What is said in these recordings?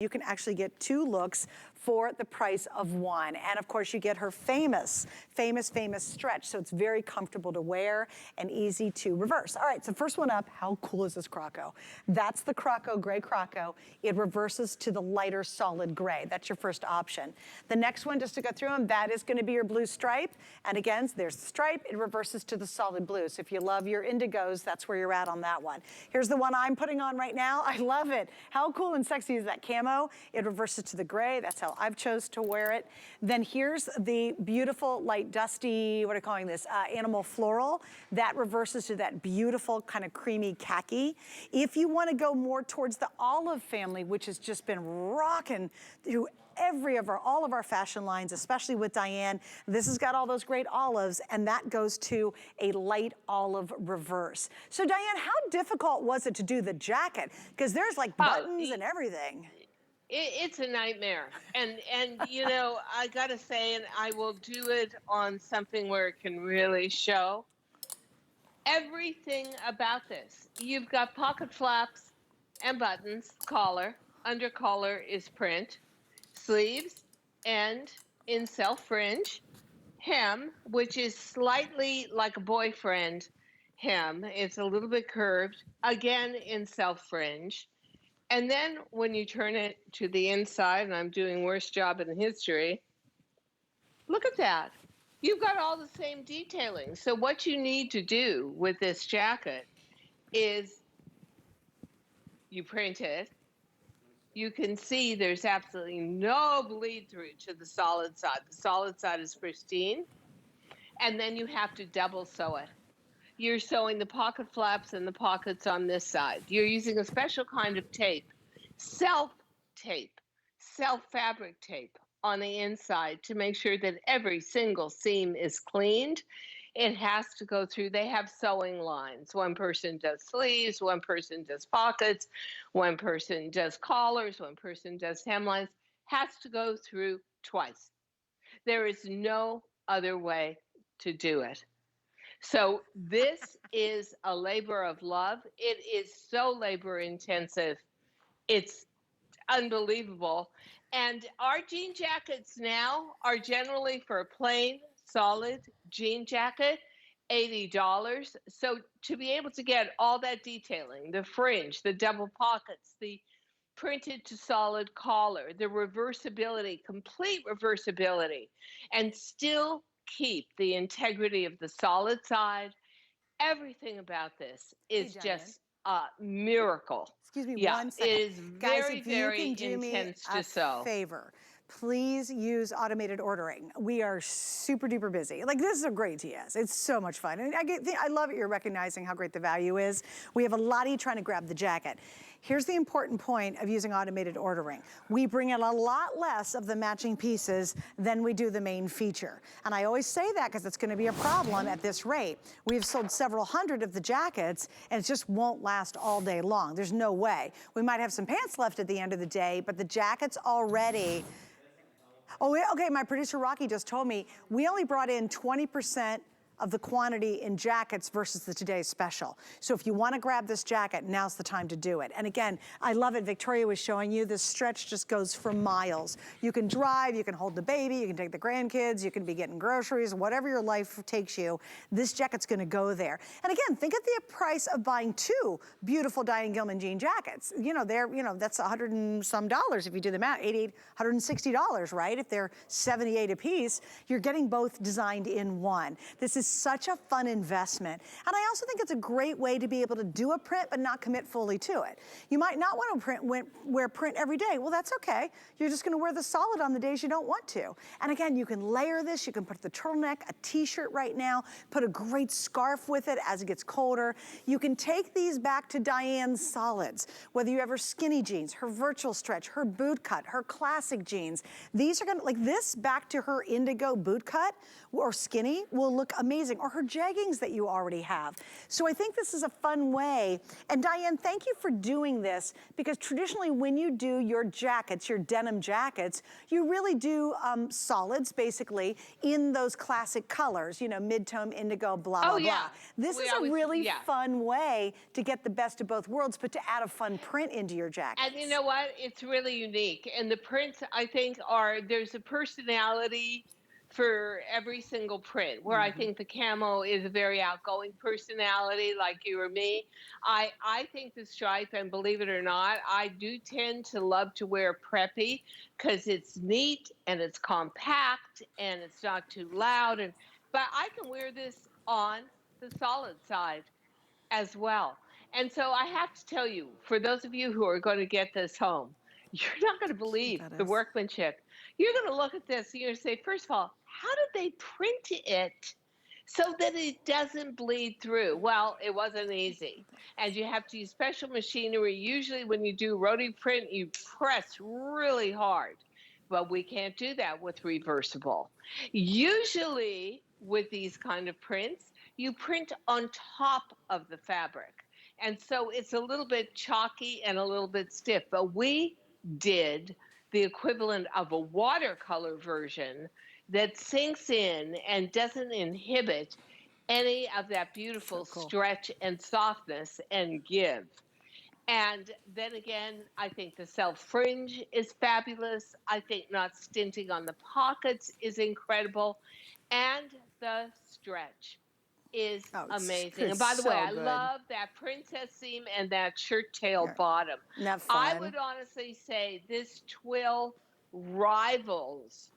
You can actually get 2 looks for the price of 1. And of course you get her famous stretch. So it's very comfortable to wear and easy to reverse. All right, so first one up, how cool is this Croco? That's the Croco, gray Croco. It reverses to the lighter solid gray. That's your first option. The next one, just to go through them, that is gonna be your blue stripe. And again, there's the stripe, it reverses to the solid blue. So if you love your indigos, that's where you're at on that one. Here's the one I'm putting on right now. I love it. How cool and sexy is that camo? It reverses to the gray. That's how I've chose to wear it. Then here's the beautiful light dusty, what are you calling this? Animal floral. That reverses to that beautiful kind of creamy khaki. If you want to go more towards the olive family, which has just been rocking through all of our fashion lines, especially with Diane, this has got all those great olives, and that goes to a light olive reverse. So Diane, how difficult was it to do the jacket? Because there's like buttons and everything. It's a nightmare. And you know, I gotta say, and I will do it on something where it can really show everything about this. You've got pocket flaps and buttons, collar, under collar is print, sleeves, and in self fringe, hem, which is slightly like a boyfriend hem. It's a little bit curved, again in self fringe. And then when you turn it to the inside, and I'm doing worst job in history, look at that. You've got all the same detailing. So what you need to do with this jacket is you print it. You can see there's absolutely no bleed through to the solid side. The solid side is pristine. And then you have to double sew it. You're sewing the pocket flaps and the pockets on this side. You're using a special kind of tape, self-fabric tape on the inside to make sure that every single seam is cleaned. It has to go through, they have sewing lines. One person does sleeves, one person does pockets, one person does collars, one person does hemlines. Has to go through twice. There is no other way to do it. So this is a labor of love. It is so labor intensive. It's unbelievable. And our jean jackets now are generally for a plain, solid jean jacket, $80. So to be able to get all that detailing, the fringe, the double pockets, the printed to solid collar, the reversibility, complete reversibility, and still keep the integrity of the solid side. Everything about this is just a miracle. Excuse me, yeah, one second. It is Guys, very, if you very can do intense me to sew. Favor. Please use automated ordering. We are super duper busy. Like, this is a great TS. It's so much fun. And I love it. You're recognizing how great the value is. We have a lot of you trying to grab the jacket. Here's the important point of using automated ordering. We bring in a lot less of the matching pieces than we do the main feature. And I always say that because it's going to be a problem at this rate. We've sold several hundred of the jackets, and it just won't last all day long. There's no way. We might have some pants left at the end of the day, but the jacket's already... Oh, okay, my producer Rocky just told me we only brought in 20% of the quantity in jackets versus the today's special. So if you want to grab this jacket, now's the time to do it. And again, I love it. Victoria was showing you this stretch just goes for miles. You can drive, you can hold the baby, you can take the grandkids, you can be getting groceries, whatever your life takes you, this jacket's going to go there. And again, think of the price of buying 2 beautiful Diane Gilman jean jackets. You know, that's $100 and some if you do the math, $160, right? If they're 78 a piece, you're getting both designed in one. This is such a fun investment. And I also think it's a great way to be able to do a print but not commit fully to it. You might not want to wear print every day. Well, that's okay. You're just gonna wear the solid on the days you don't want to. And again, you can layer this. You can put the turtleneck, a t-shirt right now, put a great scarf with it as it gets colder. You can take these back to Diane's solids, whether you have her skinny jeans, her virtual stretch, her boot cut, her classic jeans. These are gonna, like this back to her indigo boot cut or skinny will look amazing. amazing, or her jeggings that you already have. So I think this is a fun way. And Diane, thank you for doing this, because traditionally when you do your jackets, your denim jackets, you really do solids basically in those classic colors, you know, mid-tone, indigo, blah, blah, blah. This is a really fun way to get the best of both worlds, but to add a fun print into your jackets. And you know what? It's really unique. And the prints, I think, there's a personality for every single print, where I think the camo is a very outgoing personality, like you or me. I think the stripe, and believe it or not, I do tend to love to wear preppy, because it's neat and it's compact and it's not too loud. But I can wear this on the solid side as well. And so I have to tell you, for those of you who are going to get this home, you're not going to believe the workmanship. You're going to look at this and you're going to say, first of all, how did they print it so that it doesn't bleed through? Well, it wasn't easy. And you have to use special machinery. Usually when you do rotary print, you press really hard. But we can't do that with reversible. Usually with these kind of prints, you print on top of the fabric. And so it's a little bit chalky and a little bit stiff. But we did the equivalent of a watercolor version that sinks in and doesn't inhibit any of that beautiful stretch and softness and give. And then again, I think the self fringe is fabulous. I think not stinting on the pockets is incredible. And the stretch is amazing. And by the way, I love that princess seam and that shirt tail bottom. I would honestly say this twill rivals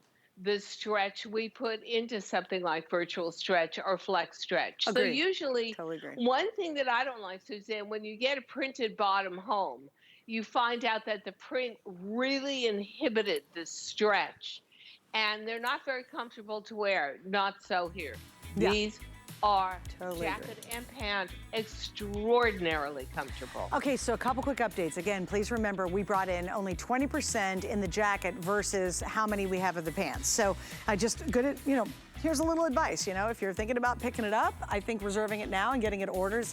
the stretch we put into something like virtual stretch or flex stretch. So usually, one thing that I don't like, Suzanne, when you get a printed bottom home, you find out that the print really inhibited the stretch, and they're not very comfortable to wear. Not so here. These are jacket and pant extraordinarily comfortable. Okay, so a couple quick updates. Again, please remember we brought in only 20% in the jacket versus how many we have of the pants. So I just here's a little advice, you know, if you're thinking about picking it up, I think reserving it now and getting it ordered